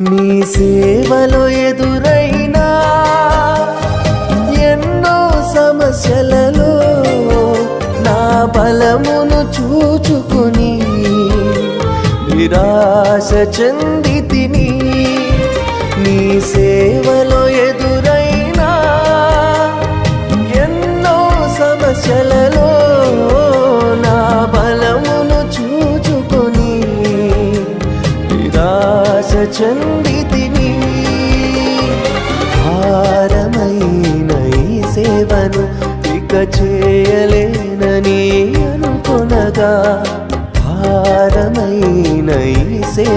నీ సేవలో ఎదురైనా ఎన్నో సమస్యలలో నా బలమును చూచుకొని నిరాశ చెందితిని. నీ సేవలో ఎదురైనా ఎన్నో సమస్యలలో నా బలమును చూచుకొని నిరాశ చెందితిని. భారమైన ఈ సేవను ఇక చేయలేనని అనుకొనగా భారమైన ఈ సేవ